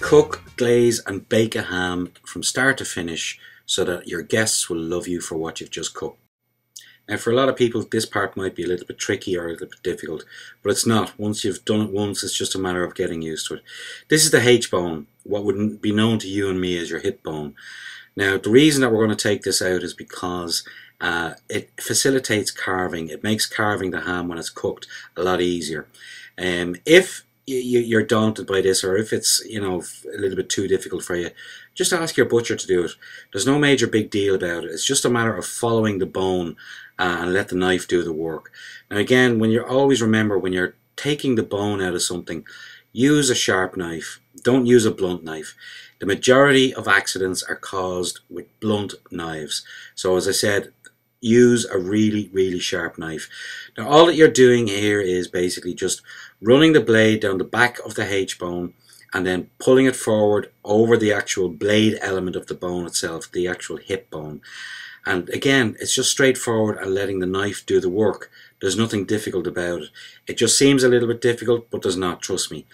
Cook, glaze and bake a ham from start to finish so that your guests will love you for what you've just cooked. Now for a lot of people this part might be a little bit tricky or a little bit difficult, but it's not. Once you've done it once, it's just a matter of getting used to it. This is the H-bone, what would be known to you and me as your hip bone. Now the reason that we're going to take this out is because it facilitates carving. It makes carving the ham when it's cooked a lot easier. If you're daunted by this, or if it's a little bit too difficult for you, just ask your butcher to do it. There's no major big deal about it. It's just a matter of following the bone and let the knife do the work. Now again, always remember, when you're taking the bone out of something, use a sharp knife. Don't use a blunt knife. The majority of accidents are caused with blunt knives. So as I said, use a really sharp knife. Now all that you're doing here is basically just running the blade down the back of the H-bone and then pulling it forward over the actual blade element of the bone itself, the actual hip bone. And again, it's just straightforward and letting the knife do the work. There's nothing difficult about it. It just seems a little bit difficult, but does not, trust me.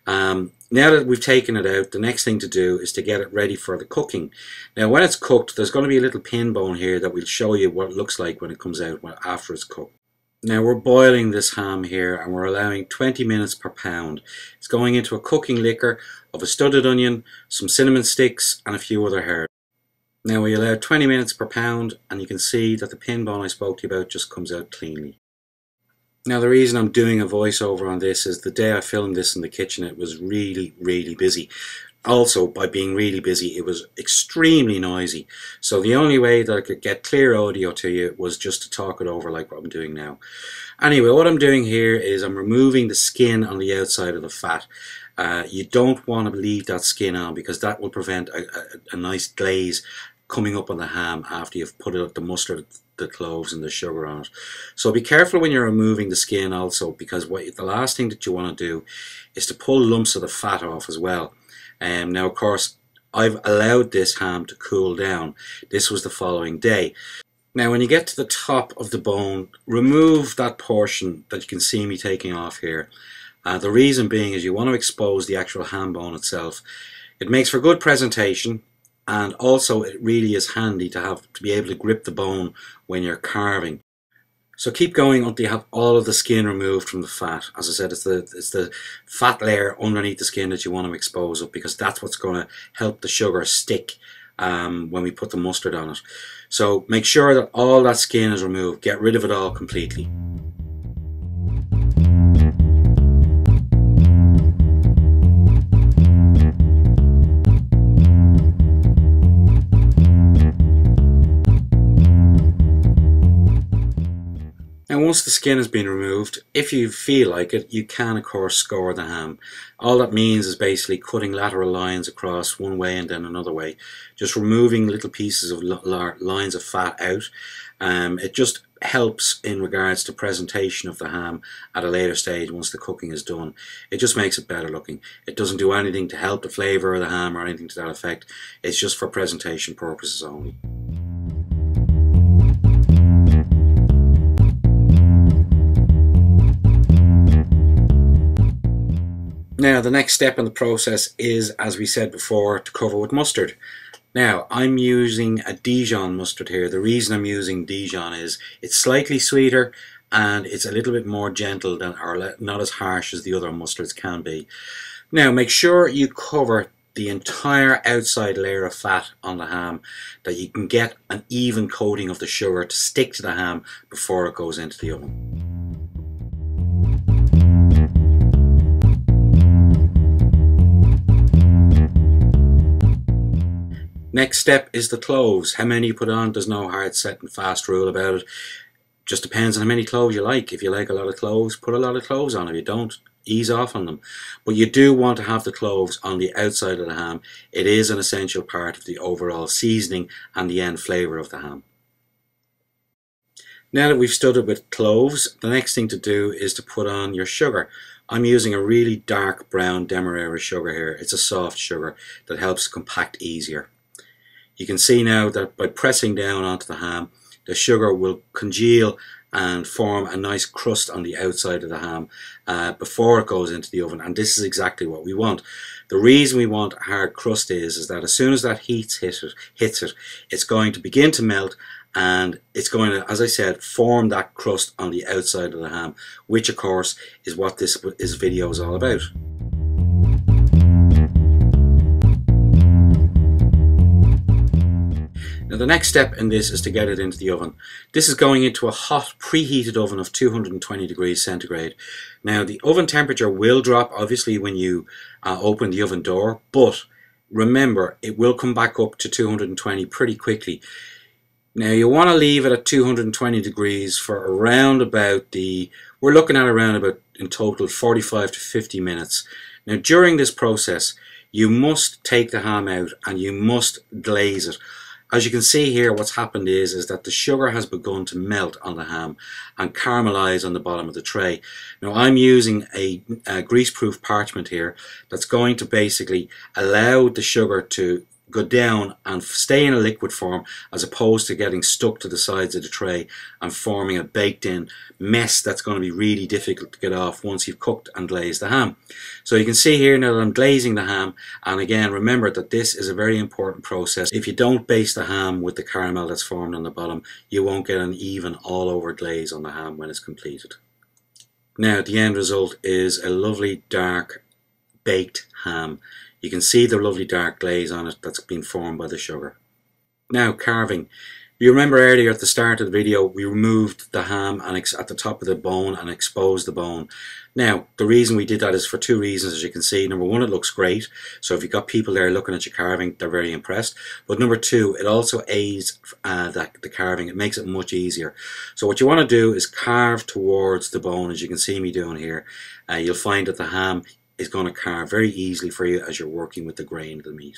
Now that we've taken it out, the next thing to do is to get it ready for the cooking. Now when it's cooked, there's going to be a little pin bone here that will show you what it looks like when it comes out after it's cooked. Now we're boiling this ham here and we're allowing 20 minutes per pound. It's going into a cooking liquor of a studded onion, some cinnamon sticks and a few other herbs. Now we allow 20 minutes per pound and you can see that the pin bone I spoke to you about just comes out cleanly. Now the reason I'm doing a voiceover on this is the day I filmed this in the kitchen it was really busy. Also, by being really busy, it was extremely noisy. So the only way that I could get clear audio to you was just to talk it over like what I'm doing now. Anyway, what I'm doing here is I'm removing the skin on the outside of the fat. You don't want to leave that skin on because that will prevent a nice glaze coming up on the ham after you've put the mustard, the cloves and the sugar on it. So be careful when you're removing the skin also, because the last thing that you want to do is to pull lumps of the fat off as well. Now of course I've allowed this ham to cool down. This was the following day. Now when you get to the top of the bone, remove that portion that you can see me taking off here. The reason being is you want to expose the actual ham bone itself. It makes for good presentation, and also it really is handy to be able to grip the bone when you're carving. So keep going until you have all of the skin removed from the fat. As I said, it's the fat layer underneath the skin that you want to expose up, because that's what's going to help the sugar stick when we put the mustard on it. So make sure that all that skin is removed. Get rid of it all completely. Now once the skin has been removed, if you feel like it, you can of course score the ham. All that means is basically cutting lateral lines across one way and then another way. Just removing little pieces of lines of fat out. It just helps in regards to presentation of the ham at a later stage once the cooking is done. It just makes it better looking. It doesn't do anything to help the flavour of the ham or anything to that effect. It's just for presentation purposes only. Now the next step in the process is, as we said before, to cover with mustard. Now I'm using a Dijon mustard here. The reason I'm using Dijon is it's slightly sweeter and it's a little bit more gentle or not as harsh as the other mustards can be. Now make sure you cover the entire outside layer of fat on the ham, that you can get an even coating of the sugar to stick to the ham before it goes into the oven. Next step is the cloves. How many you put on, there's no hard set and fast rule about it. Just depends on how many cloves you like. If you like a lot of cloves, put a lot of cloves on. If you don't, ease off on them. But you do want to have the cloves on the outside of the ham. It is an essential part of the overall seasoning and the end flavour of the ham. Now that we've studded with cloves, the next thing to do is to put on your sugar. I'm using a really dark brown Demerara sugar here. It's a soft sugar that helps compact easier. You can see now that by pressing down onto the ham, the sugar will congeal and form a nice crust on the outside of the ham before it goes into the oven, and this is exactly what we want. The reason we want a hard crust is that as soon as that heat hits it, it's going to begin to melt, and it's going to, as I said, form that crust on the outside of the ham, which of course is what this video is all about. Now the next step in this is to get it into the oven. This is going into a hot preheated oven of 220 degrees centigrade. Now the oven temperature will drop obviously when you open the oven door, but remember it will come back up to 220 pretty quickly. Now you want to leave it at 220 degrees for around about we're looking at around about in total 45 to 50 minutes. Now during this process you must take the ham out and you must glaze it. As you can see here, what's happened is that the sugar has begun to melt on the ham and caramelize on the bottom of the tray. Now I'm using a greaseproof parchment here that's going to basically allow the sugar to go down and stay in a liquid form, as opposed to getting stuck to the sides of the tray and forming a baked in mess that's going to be really difficult to get off once you've cooked and glazed the ham. So you can see here now that I'm glazing the ham, and again remember that this is a very important process. If you don't baste the ham with the caramel that's formed on the bottom, you won't get an even all over glaze on the ham when it's completed. Now the end result is a lovely dark baked ham. You can see the lovely dark glaze on it that's been formed by the sugar. Now carving. You remember earlier at the start of the video we removed the ham and at the top of the bone and exposed the bone. Now the reason we did that is for two reasons, as you can see. Number one, it looks great, so if you've got people there looking at your carving, they're very impressed. But number two, it also aids the carving. It makes it much easier. So what you want to do is carve towards the bone, as you can see me doing here. You'll find that the ham is going to carve very easily for you as you're working with the grain of the meat.